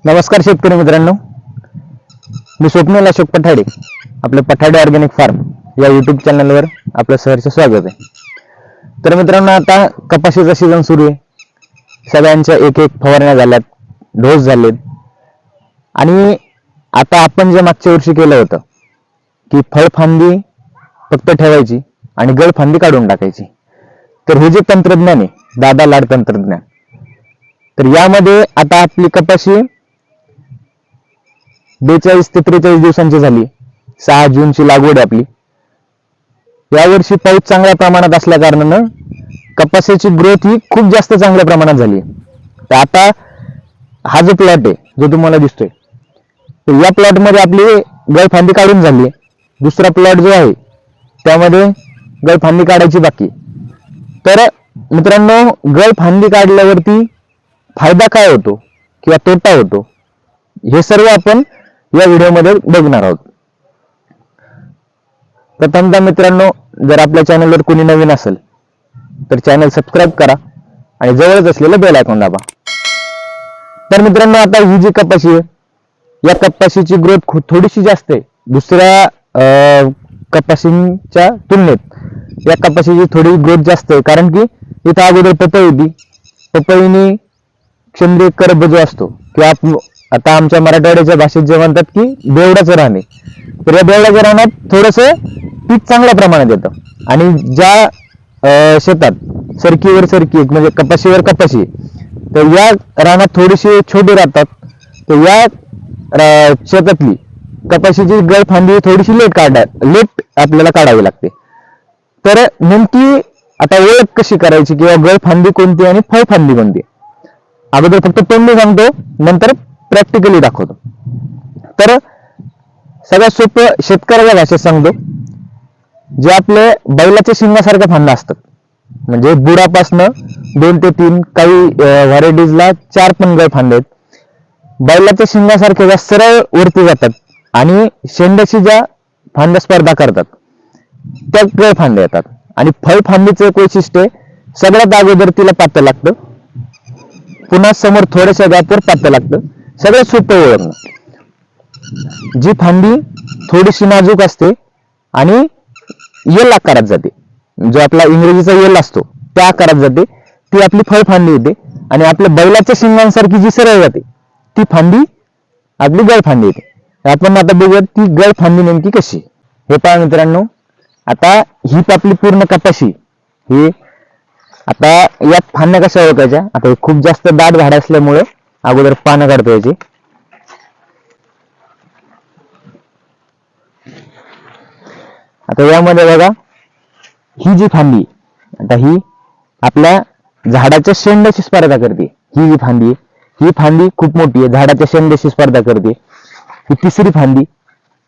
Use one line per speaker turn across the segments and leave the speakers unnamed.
नमस्कार शेतकरी मित्रांनो, मी स्वप्नील अशोक पठाडे. आपलं पठाडे ऑर्गॅनिक फार्म या युट्यूब चॅनलवर आपलं सहर्ष स्वागत आहे. तर मित्रांनो, आता कपाशीचा सीझन सुरू आहे. सगळ्यांच्या एक एक फवारण्या झाल्यात, डोस झालेत आणि आता आपण जे मागच्या वर्षी केलं होतं की फळफांदी फक्त ठेवायची आणि गळफांदी काढून टाकायची, तर हे जे तंत्रज्ञान आहे दादा लाड तंत्रज्ञान, तर यामध्ये आता आपली कपाशी 42 ते 43 दिवसांची झाली. 6 जूनची लागवड आहे आपली. यावर्षी पाऊस चांगल्या प्रमाणात असल्या कारणानं कपाशीची ग्रोथ ही खूप जास्त चांगल्या प्रमाणात झाली. तर आता हा जो प्लॉट आहे जो तुम्हाला दिसतोय, तर या प्लॉट मध्ये आपली गळफांदी काढून झाली. दुसरा प्लॉट जो आहे त्यामध्ये गळफांदी काढायची बाकी. तर मित्रांनो, गळफांदी काढल्यावरती फायदा काय होतो किंवा तोटा होतो हे सर्व आपण या व्हिडिओमध्ये बघणार आहोत. प्रथमतः मित्रांनो, जर आपल्या चॅनलवर कोणी नवीन असेल तर चॅनल सबस्क्राईब करा आणि जवळच असलेलं बेल आयकॉन दाबा. तर मित्रांनो, आता ही जी कपाशी आहे, या कपाशीची ग्रोथ थोडीशी जास्त आहे दुसऱ्या कपाशींच्या तुलनेत. या कपाशीची थोडी ग्रोथ जास्त आहे कारण की इथं अगोदर पपई होती. पपईनी सेंद्रिय कर्ब जो असतो किंवा आता आमच्या मराठवाड्याच्या भाषेत जे म्हणतात की बेवडाचं राहणे, तर या बेवडाच्या रानात थोडस पीक चांगल्या प्रमाणात येतं. आणि ज्या शेतात सरकीवर सरकी म्हणजे कपाशीवर कपाशी, तर या रानात थोडीशी छोटी राहतात. तर या शेतातली कपाशीची गळफांदी थोडीशी लेट आपल्याला काढावी लागते. तर नेमकी आता ओळख कशी करायची किंवा गळफांदी कोणती आणि फळफांदी कोणती, अगोदर फक्त तोंडी सांगतो, नंतर प्रॅक्टिकली दाखवतो. तर सगळ्यात सोपं शेतकऱ्याच्या भाषेत सांगतो, जे आपले बैलाच्या शिंगासारख्या फांद्या असतात, म्हणजे बुडापासनं 2 ते 3, काही व्हरायटीजला 4 पण गळफांदे आहेत. बैलाच्या शिंगासारख्या ज्या सरळ वरती जातात आणि शेंड्याची ज्या फांद्या स्पर्धा करतात त्या गळफांद्या येतात. आणि फळफांदीचं एक वैशिष्ट्य, सगळ्यात अगोदर तिला पातळ लागतं, पुन्हा समोर थोड्याशा गॅपवर पातळ लागतं. सगळ्यात सोपं ओळखणं. जी फांदी थोडीशी नाजूक असते आणि येल आकारात जाते, जो आपला इंग्रजीचा येल असतो त्या आकारात जाते, ती आपली फळफांदी येते. आणि आपल्या बैलाच्या शिंगांसारखी जी सरळ जाते ती फांदी आपली गळफांदी येते. आपण आता बघूया ती गळफांदी नेमकी कशी. हे पहा मित्रांनो, आता ही आपली पूर्ण कपाशी, ही आता यात फांद्या कशा ओळखायच्या. आता खूप जास्त दाट झाड असल्यामुळे अगोदर पानं काढता यायची. आता यामध्ये बघा, ही जी फांदी, आता ही आपल्या झाडाच्या शेंड्याची स्पर्धा करते. ही जी फांदी, ही फांदी खूप मोठी आहे, झाडाच्या शेंड्याशी स्पर्धा करते. ही तिसरी फांदी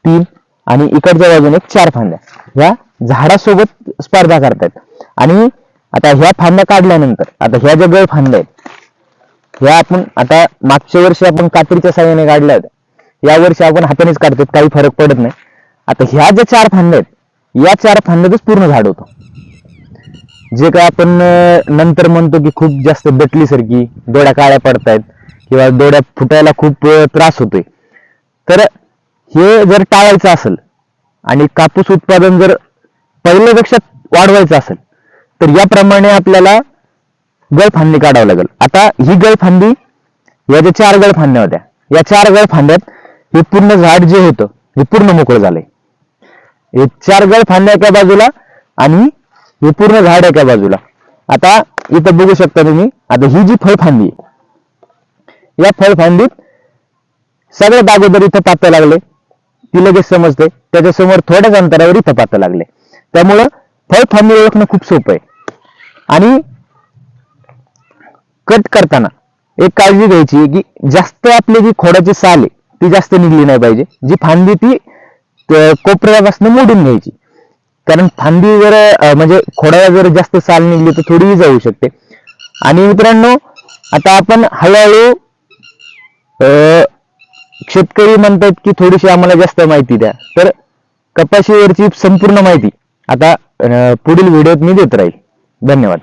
3 आणि इकडच्या बाजूने 4 फांद्या ह्या झाडासोबत स्पर्धा करतात. आणि आता ह्या फांद्या काढल्यानंतर आता ह्या ज्या गळ फांद्या आहेत, ह्या आपण आता मागच्या वर्षी आपण कात्रीच्या साहाय्याने काढल्या होत्या, या वर्षी आपण हातानेच काढतात, काही फरक पडत नाही. आता ह्या ज्या 4 फांद्या आहेत, या 4 फांद्यातच पूर्ण झाड होतं. जे काय आपण नंतर म्हणतो की खूप जास्त दटली सारखी, डोळ्या काळ्या पडतायत किंवा डोळ्या फुटायला खूप त्रास होतोय, तर हे जर टाळायचं असेल आणि कापूस उत्पादन जर पहिल्यापेक्षा वाढवायचं असेल, तर याप्रमाणे आपल्याला गळफांदी काढावं लागेल. आता ही गळफांदी, या ज्या 4 गळफांद्या होत्या, या 4 गळफांद्यात हे पूर्ण झाड जे होतं हे पूर्ण मोकळं झालंय. हे 4 गळफांद्या एका बाजूला आणि हे पूर्ण झाड एका बाजूला. आता इथं बघू शकता तुम्ही, आता ही जी फळफांदी, या फळफांदीत सगळ्यात अगोदर इथं पातळ लागले, ती लगेच समजते. त्याच्यासमोर थोड्याच अंतरावर इथं पातळ लागले. त्यामुळं फळफांदी ओळखणं खूप सोपं आहे. आणि कट करताना एक काळजी घ्यायची की जास्त आपली जी खोडाची साल आहे ती जास्त निघली नाही पाहिजे. जी फांदी ती कोपऱ्यापासून मोडून घ्यायची, कारण फांदी जर म्हणजे खोडाला जर जास्त साल निघली तर थोडी जाऊ शकते. आणि मित्रांनो, आता आपण हळूहळू, शेतकरी म्हणतात की थोडीशी आम्हाला जास्त माहिती द्या, तर कपाशीवरची संपूर्ण माहिती आता पुढील व्हिडिओत मी देत राहील. धन्यवाद.